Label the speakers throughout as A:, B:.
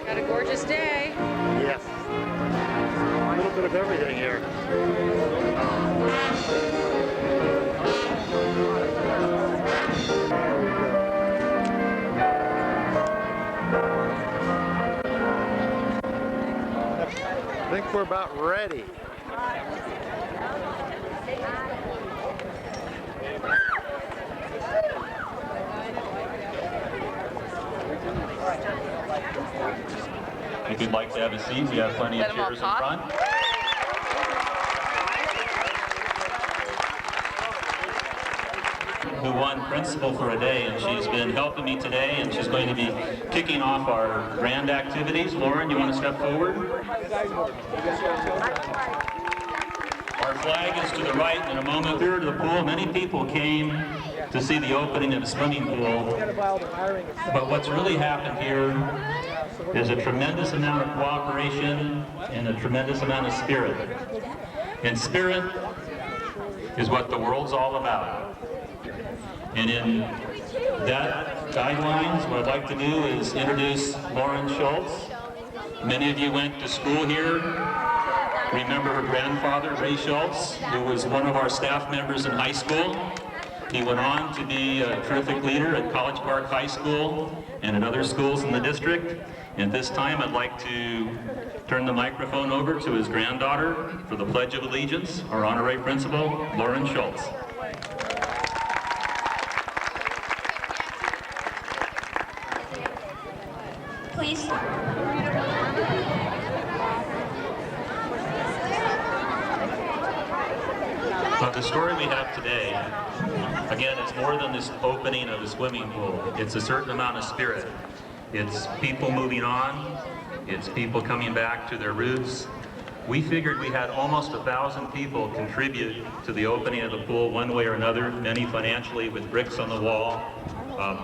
A: Got a gorgeous day.
B: Yes. A little bit of everything here. I think we're about ready.
C: If you'd like to have a seat, we have plenty of chairs in front. Who won principal for a day, and she's been helping me today, and she's going to be kicking off our grand activities. Lauren, you want to step forward? Our flag is to the right. In a moment, here to the pool. Many people came to see the opening of the swimming pool, but what's really happened here is a tremendous amount of cooperation and a tremendous amount of spirit. And spirit is what the world's all about. And in that guidelines, what I'd like to do is introduce Lauren Schultz. Many of you went to school here. Remember her grandfather, Ray Schultz, who was one of our staff members in high school. He went on to be a terrific leader at College Park High School and at other schools in the district. And this time I'd like to turn the microphone over to his granddaughter for the Pledge of Allegiance, our honorary principal, Lauren Schultz.
D: Please.
C: The story we have today, again, it's more than this opening of the swimming pool. It's a certain amount of spirit. It's people moving on. It's people coming back to their roots. We figured we had almost 1,000 people contribute to the opening of the pool one way or another, many financially with bricks on the wall,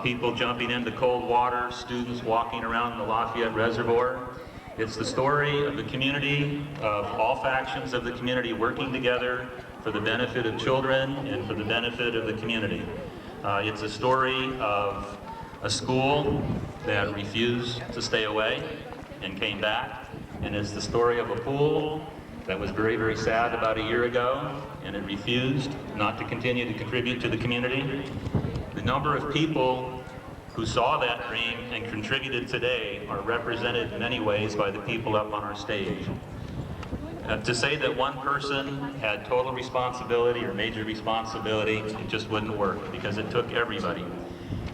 C: people jumping into cold water, students walking around the Lafayette Reservoir. It's the story of the community, of all factions of the community working together for the benefit of children and for the benefit of the community. It's a story of a school that refused to stay away and came back. And it's the story of a pool that was very, very sad about a year ago, and it refused not to continue to contribute to the community. The number of people who saw that dream and contributed today are represented in many ways by the people up on our stage. To say that one person had total responsibility or major responsibility, it just wouldn't work because it took everybody.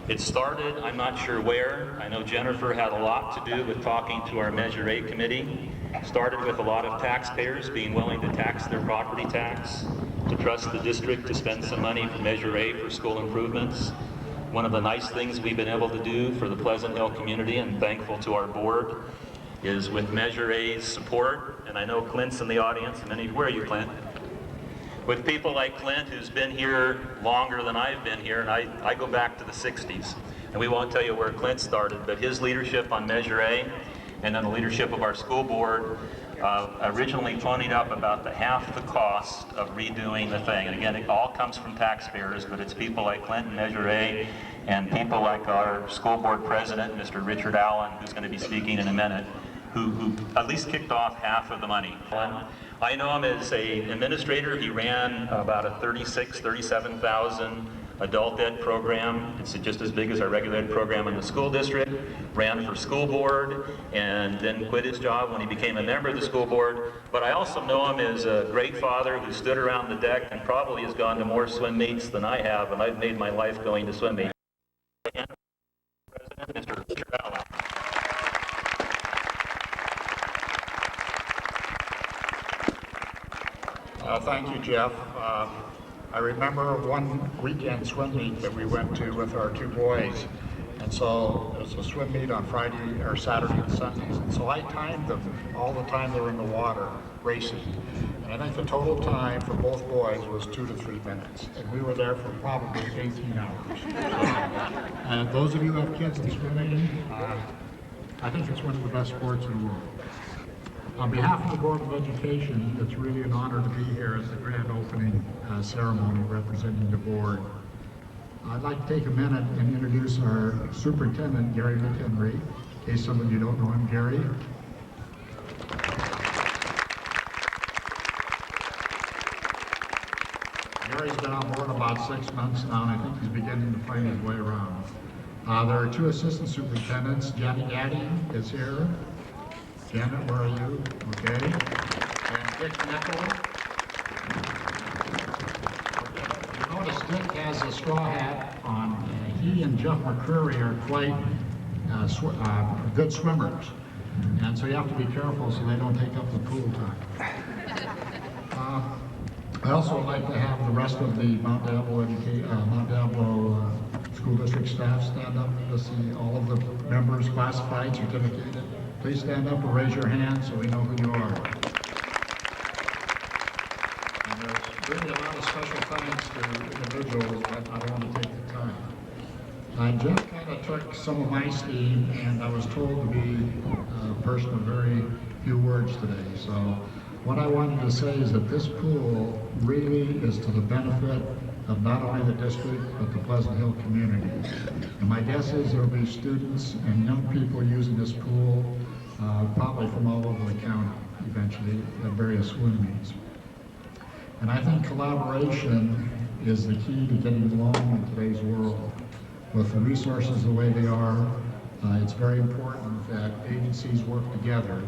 C: It started, I'm not sure where. I know Jennifer had a lot to do with talking to our Measure A committee. Started with a lot of taxpayers being willing to tax their property tax, to trust the district to spend some money for Measure A for school improvements. One of the nice things we've been able to do for the Pleasant Hill community, and thankful to our board, is with Measure A's support, and I know Clint's in the audience, and where are you, Clint? With people like Clint, who's been here longer than I've been here, and I go back to the 60s. And we won't tell you where Clint started, but his leadership on Measure A, and then the leadership of our school board, originally ponied up about half the cost of redoing the thing. And again, it all comes from taxpayers, but it's people like Clint and Measure A, and people like our school board president, Mr. Richard Allen, who's going to be speaking in a minute, who at least kicked off half of the money. I know him as an administrator. He ran about a 37,000 adult ed program. It's just as big as our regular ed program in the school district. Ran for school board and then quit his job when he became a member of the school board. But I also know him as a great father who stood around the deck and probably has gone to more swim meets than I have, and I've made my life going to swim meets. President, Mr. Richard Allen.
E: Thank you, Jeff. I remember one weekend swim meet that we went to with our two boys. And so it was a swim meet on Friday or Saturday and Sundays. And so I timed them all the time they were in the water racing. And I think the total time for both boys was 2 to 3 minutes. And we were there for probably 18 hours. And those of you who have kids in swimming, I think it's one of the best sports in the world. On behalf of the Board of Education, it's really an honor to be here at the grand opening ceremony representing the board. I'd like to take a minute and introduce our superintendent, Gary McHenry. In case some of you don't know him, Gary. Gary's been on board about 6 months now, and I think he's beginning to find his way around. There are 2 assistant superintendents. Janet Gaddy is here. Janet, where are you? Okay. And Dick Nickel. You notice Dick has a straw hat on. He and Jeff McCreary are quite good swimmers. And so you have to be careful so they don't take up the pool time. I also would like to have the rest of the Mount Diablo School District staff stand up to see all of the members classified, certificated. Please stand up and raise your hand so we know who you are. And there's really a lot of special thanks to individuals, but I don't want to take the time. Jeff kind of took some of my steam, and I was told to be a person of very few words today. So what I wanted to say is that this pool really is to the benefit of not only the district, but the Pleasant Hill community. And my guess is there will be students and young people using this pool, probably from all over the county, eventually, at various swim meets. And I think collaboration is the key to getting along in today's world. With the resources the way they are, it's very important that agencies work together,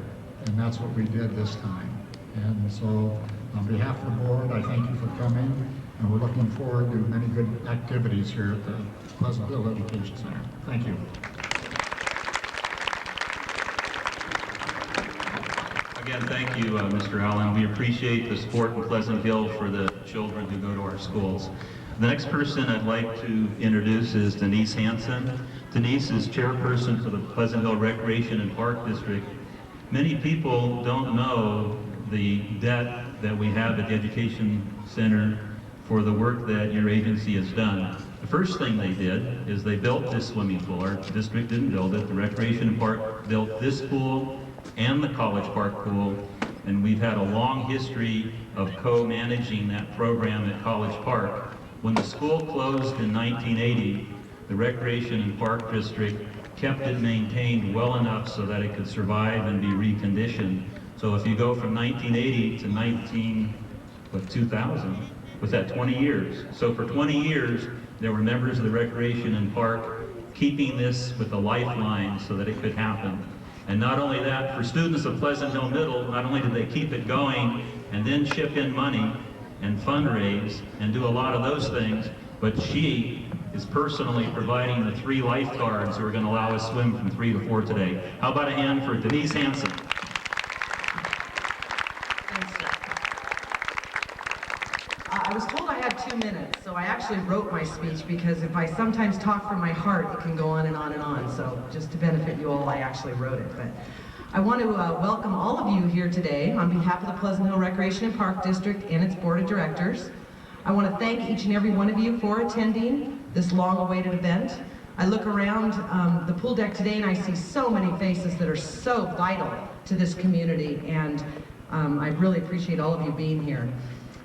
E: and that's what we did this time. And so, on behalf of the board, I thank you for coming, and we're looking forward to many good activities here at the Pleasant Hill Education Center. Thank you.
C: Again, thank you, Mr. Allen. We appreciate the support in Pleasant Hill for the children who go to our schools. The next person I'd like to introduce is Denise Hansen. Denise is chairperson for the Pleasant Hill Recreation and Park District. Many people don't know the debt that we have at the Education Center for the work that your agency has done. The first thing they did is they built this swimming pool. Our district didn't build it. The Recreation and Park built this pool and the College Park pool, and we've had a long history of co-managing that program at College Park. When the school closed in 1980, the Recreation and Park District kept it maintained well enough so that it could survive and be reconditioned. So if you go from 1980 to 2000, was that 20 years? So for 20 years, there were members of the Recreation and Park keeping this with a lifeline so that it could happen. And not only that, for students of Pleasant Hill Middle, not only did they keep it going and then chip in money and fundraise and do a lot of those things, but she is personally providing the 3 lifeguards who are going to allow us to swim from 3 to 4 today. How about a hand for Denise Hansen?
D: I was told I had 2 minutes, so I actually wrote my speech because if I sometimes talk from my heart, it can go on and on and on. So just to benefit you all, I actually wrote it. But I want to welcome all of you here today on behalf of the Pleasant Hill Recreation and Park District and its Board of Directors. I want to thank each and every one of you for attending this long-awaited event. I look around the pool deck today and I see so many faces that are so vital to this community, and I really appreciate all of you being here.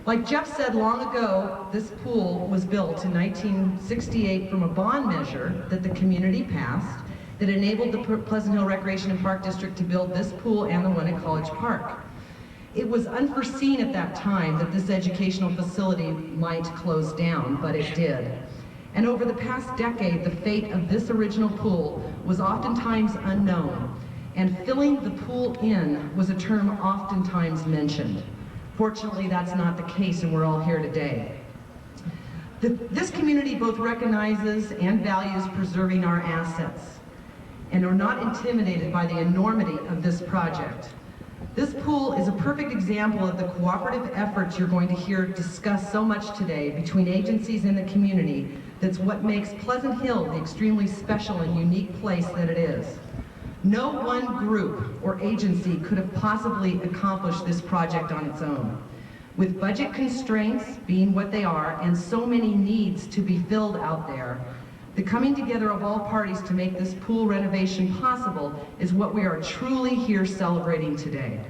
D: Like Jeff said long ago, this pool was built in 1968 from a bond measure that the community passed that enabled the Pleasant Hill Recreation and Park District to build this pool and the one at College Park. It was unforeseen at that time that this educational facility might close down, but it did. And over the past decade, the fate of this original pool was oftentimes unknown, and filling the pool in was a term oftentimes mentioned. Fortunately, that's not the case, and we're all here today. This community both recognizes and values preserving our assets, and are not intimidated by the enormity of this project. This pool is a perfect example of the cooperative efforts you're going to hear discussed so much today between agencies and the community. That's what makes Pleasant Hill the extremely special and unique place that it is. No one group or agency could have possibly accomplished this project on its own. With budget constraints being what they are and so many needs to be filled out there, the coming together of all parties to make this pool renovation possible is what we are truly here celebrating today.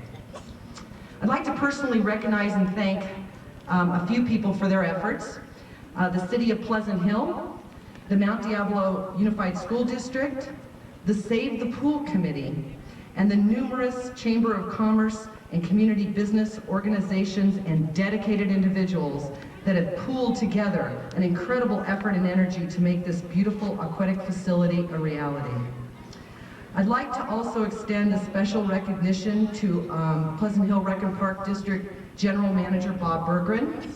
D: I'd like to personally recognize and thank a few people for their efforts. The City of Pleasant Hill, the Mount Diablo Unified School District, the Save the Pool Committee, and the numerous Chamber of Commerce and community business organizations and dedicated individuals that have pooled together an incredible effort and energy to make this beautiful aquatic facility a reality. I'd like to also extend a special recognition to Pleasant Hill Rec and Park District General Manager Bob Berggren.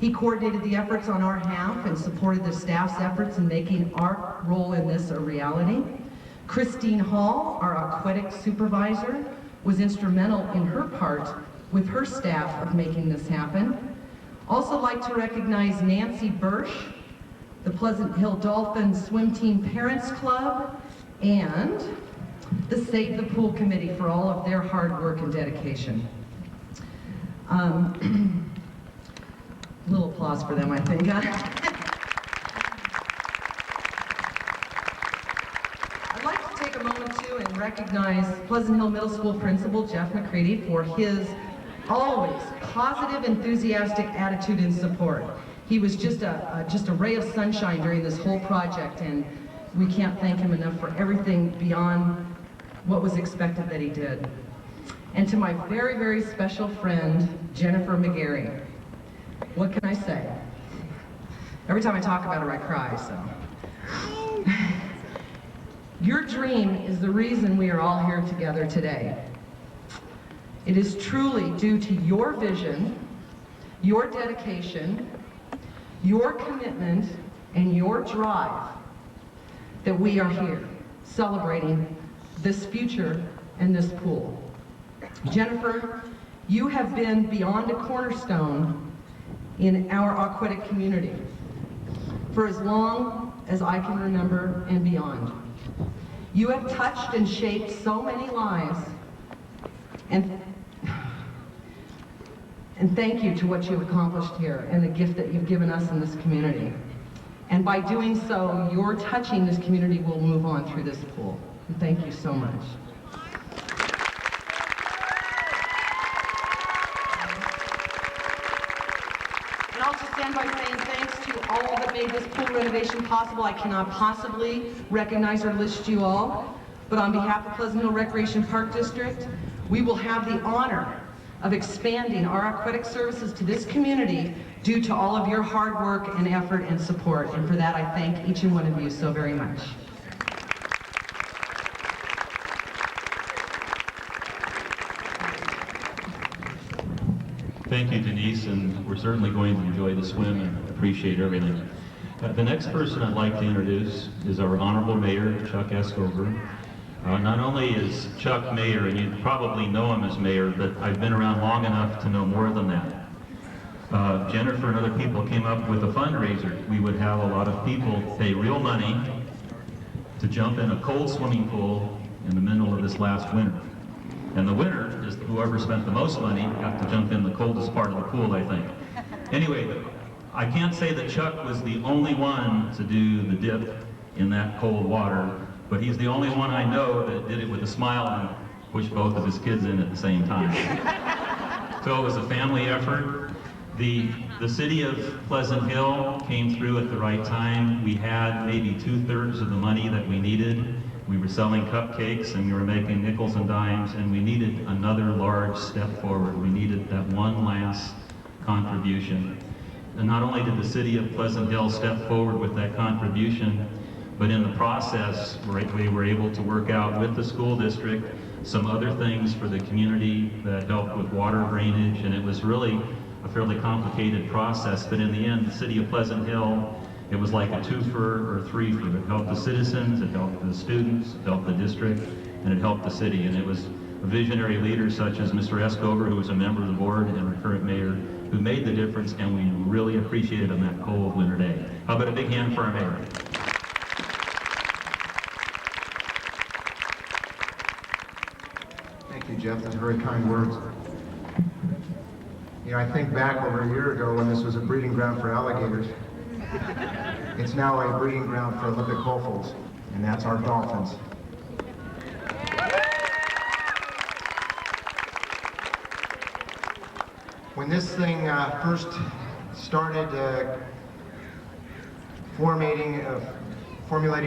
D: He coordinated the efforts on our half and supported the staff's efforts in making our role in this a reality. Christine Hall, our aquatic supervisor, was instrumental in her part with her staff of making this happen. Also like to recognize Nancy Bursch, the Pleasant Hill Dolphins Swim Team Parents Club, and the Save the Pool Committee for all of their hard work and dedication. A little applause for them, I think. I'd like to take a moment too and recognize Pleasant Hill Middle School Principal Jeff McCready for his always positive, enthusiastic attitude and support. He was just a ray of sunshine during this whole project, and we can't thank him enough for everything beyond what was expected that he did. And to my very, very special friend, Jennifer McGarry. What can I say? Every time I talk about her, I cry, so. Your dream is the reason we are all here together today. It is truly due to your vision, your dedication, your commitment, and your drive that we are here celebrating this future and this pool. Jennifer, you have been beyond a cornerstone in our aquatic community for as long as I can remember and beyond. You have touched and shaped so many lives, and thank you to what you've accomplished here and the gift that you've given us in this community. And by doing so, your touching this community will move on through this pool. And thank you so much. And I'll just end by saying thanks to all that made this pool renovation possible. I cannot possibly recognize or list you all, but on behalf of Pleasant Hill Recreation Park District, we will have the honor of expanding our aquatic services to this community due to all of your hard work and effort and support. And for that, I thank each and one of you so very much.
C: Thank you, Denise, and we're certainly going to enjoy the swim and appreciate everything. The next person I'd like to introduce is our Honorable Mayor, Chuck Eskover. Not only is Chuck mayor, and you probably know him as mayor, but I've been around long enough to know more than that. Jennifer and other people came up with a fundraiser. We would have a lot of people pay real money to jump in a cold swimming pool in the middle of this last winter. And the winner is whoever spent the most money got to jump in the coldest part of the pool, I think. Anyway, I can't say that Chuck was the only one to do the dip in that cold water, but he's the only one I know that did it with a smile and pushed both of his kids in at the same time. So it was a family effort. The city of Pleasant Hill came through at the right time. We had maybe 2/3 of the money that we needed. We were selling cupcakes and we were making nickels and dimes, and we needed another large step forward. We needed that one last contribution. And not only did the city of Pleasant Hill step forward with that contribution, but in the process, we were able to work out with the school district some other things for the community that helped with water drainage, and it was really a fairly complicated process. But in the end, the city of Pleasant Hill, it was like a twofer or threefer. It helped the citizens, it helped the students, it helped the district, and it helped the city. And it was a visionary leader such as Mr. Eskover, who was a member of the board and our current mayor, who made the difference, and we really appreciated on that cold winter day. How about a big hand for our mayor?
E: Thank you, Jeff. That's very kind words.
F: You know, I think back over a year ago when this was a breeding ground for alligators. It's now a breeding ground for Olympic hopefuls, and that's our Dolphins. When this thing first started formulating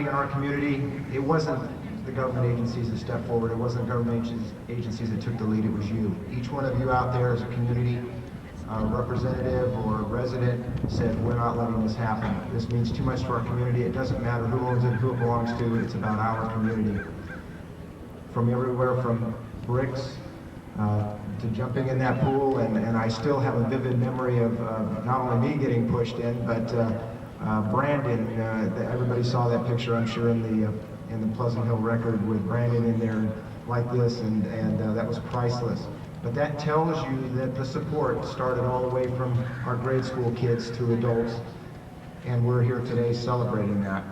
F: in our community, it wasn't the government agencies that stepped forward. It wasn't government agencies that took the lead. It was you. Each one of you out there as a community representative or resident said, we're not letting this happen. This means too much to our community. It doesn't matter who owns it, who it belongs to. It's about our community. From everywhere, from bricks to jumping in that pool, and I still have a vivid memory of not only me getting pushed in, but Brandon. Everybody saw that picture, I'm sure, in the Pleasant Hill Record with Brandon in there like this, and that was priceless. But that tells you that the support started all the way from our grade school kids to adults, and we're here today celebrating that.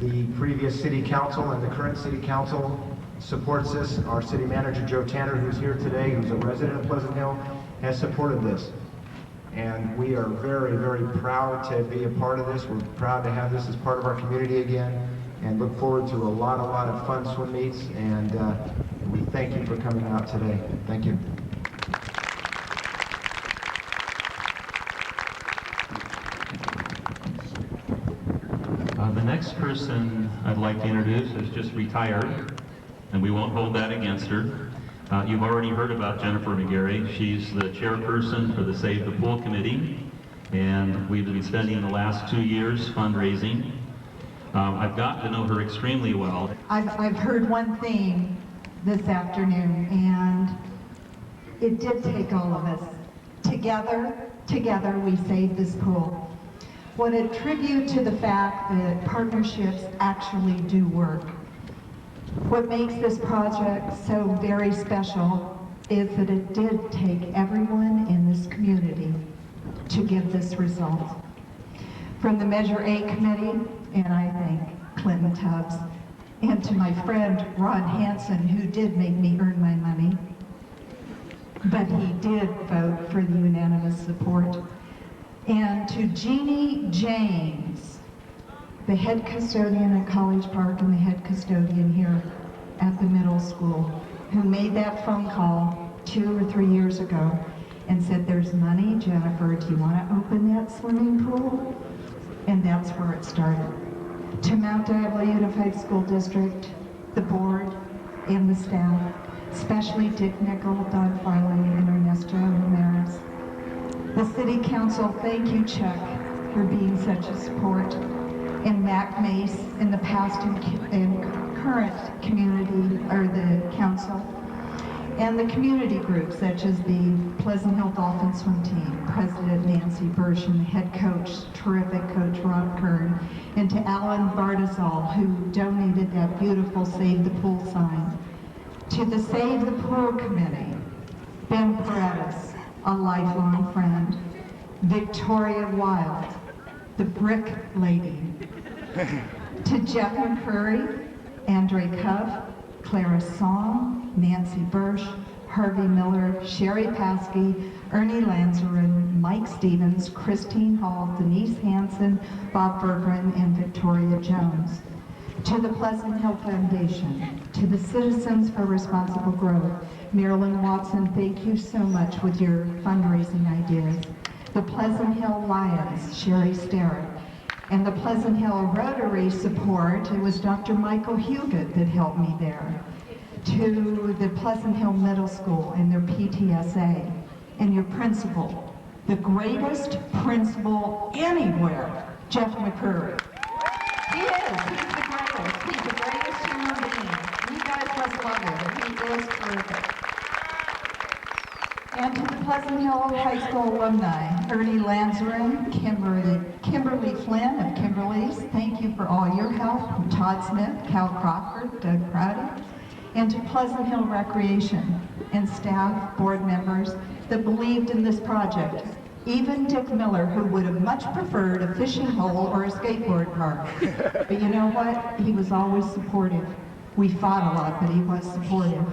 F: The previous city council and the current city council supports this. Our city manager, Joe Tanner, who's here today, who's a resident of Pleasant Hill, has supported this. And we are very, very proud to be a part of this. We're proud to have this as part of our community again, and look forward to a lot of fun swim meets, and we thank you for coming out today. Thank you.
C: The next person I'd like to introduce is just retired, and we won't hold that against her. You've already heard about Jennifer McGarry. She's the chairperson for the Save the Pool Committee, and we've been spending the last 2 years fundraising. I've gotten to know her extremely well.
G: I've heard one thing this afternoon, and it did take all of us. Together we saved this pool. What a tribute to the fact that partnerships actually do work. What makes this project so very special is that it did take everyone in this community to give this result. From the Measure A committee, and I thank Clinton Tubbs, and to my friend Ron Hansen, who did make me earn my money, but he did vote for the unanimous support, and to Jeannie James, the head custodian at College Park and the head custodian here at the middle school, who made that phone call 2 or 3 years ago and said, there's money, Jennifer, do you want to open that swimming pool? And that's where it started. To Mount Diablo Unified School District, the board, and the staff, especially Dick Nickel, Don Farley, and Ernesto Ramirez. The City Council, thank you, Chuck, for being such a support, and Mac Mace in the past and current community, or the council, and the community groups such as the Pleasant Hill Dolphin Swim Team, President Nancy Bursch, and the head coach, terrific coach Rob Kern, and to Alan Bardazal, who donated that beautiful Save the Pool sign. To the Save the Pool Committee, Ben Paredes, a lifelong friend, Victoria Wild, the Brick Lady, to Jeff McCurry, Andre Cuff, Clara Song, Nancy Bursch, Harvey Miller, Sherry Paskey, Ernie Lanzarin, Mike Stevens, Christine Hall, Denise Hansen, Bob Berggren, and Victoria Jones. To the Pleasant Hill Foundation, to the Citizens for Responsible Growth, Marilyn Watson, thank you so much with your fundraising ideas. The Pleasant Hill Lions, Sherry Starrett, and the Pleasant Hill Rotary support, it was Dr. Michael Huguet that helped me there. To the Pleasant Hill Middle School and their PTSA, and your principal, the greatest principal anywhere, Jeff McCurry. He is, he's the greatest human being. You guys must love him, he is terrific. And to the Pleasant Hill High School alumni, Ernie Lanzarin, Kimberly Flynn of Kimberly's, thank you for all your help. Todd Smith, Cal Crawford, Doug Prouty, and to Pleasant Hill Recreation and staff, board members that believed in this project. Even Dick Miller, who would have much preferred a fishing hole or a skateboard park. But you know what? He was always supportive. We fought a lot, but he was supportive.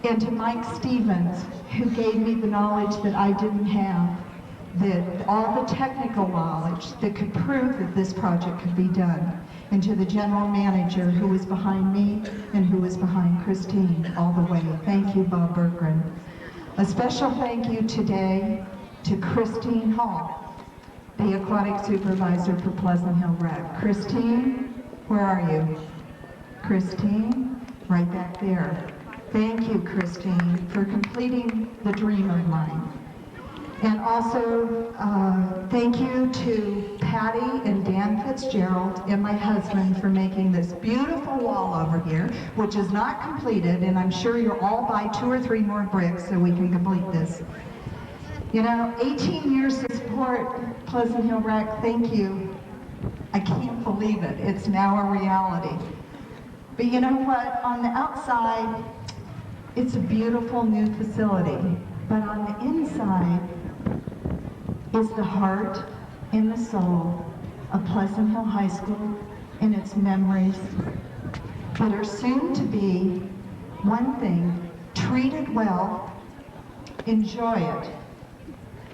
G: And to Mike Stevens, who gave me the knowledge that I didn't have, all the technical knowledge that could prove that this project could be done, and to the general manager who was behind me and who was behind Christine all the way. Thank you, Bob Berggren. A special thank you today to Christine Hall, the aquatic supervisor for Pleasant Hill Rec. Christine, where are you? Christine, right back there. Thank you, Christine, for completing the dream of mine. And also, thank you to Patty and Dan Fitzgerald and my husband for making this beautiful wall over here, which is not completed, and I'm sure you'll all buy 2 or 3 more bricks so we can complete this. You know, 18 years to support Pleasant Hill Rec, thank you. I can't believe it. It's now a reality. But you know what? On the outside, it's a beautiful new facility. But on the inside is the heart and the soul of Pleasant Hill High School and its memories that are soon to be one thing: treat it well, enjoy it,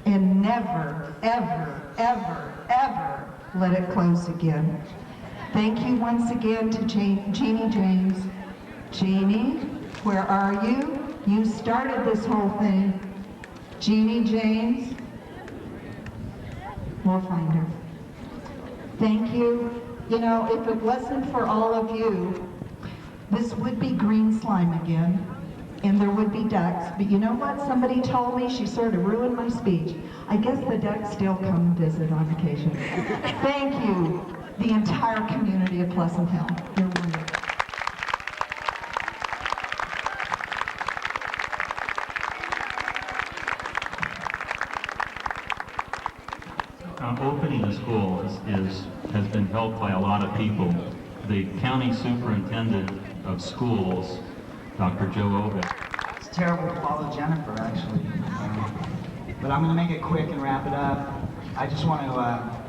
G: and never, ever, ever, ever let it close again. Thank you once again to Jeannie James. Jeannie, where are you? You started this whole thing. Jeannie James, we'll find her. Thank you. You know, if it wasn't for all of you, this would be green slime again, and there would be ducks. But you know what? Somebody told me, she sort of ruined my speech. I guess the ducks still come visit on occasion. Thank you, the entire community of Pleasant Hill. You're wonderful.
C: Opening the school has been helped by a lot of people. The county superintendent of schools, Dr. Joe Obed.
H: It's terrible to follow Jennifer, actually. But I'm going to make it quick and wrap it up. I just want to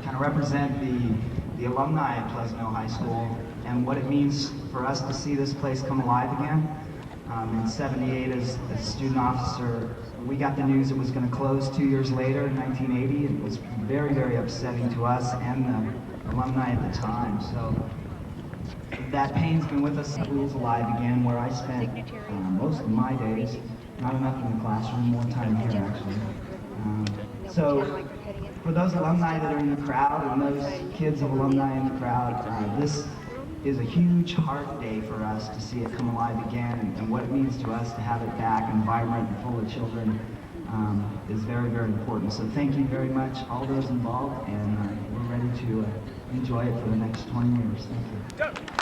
H: kind of represent the alumni at Pleasant Hill High School and what it means for us to see this place come alive again. In '78, as a student officer, we got the news it was going to close 2 years later in 1980. It was very, very upsetting to us and the alumni at the time. So that pain's been with us. School's alive again, where I spent most of my days. Not enough in the classroom, more time here actually. So for those alumni that are in the crowd and those kids of alumni in the crowd, this is a huge heart day for us to see it come alive again, and what it means to us to have it back and vibrant and full of children is very, very important. So thank you very much, all those involved, and we're ready to enjoy it for the next 20 years. Thank you.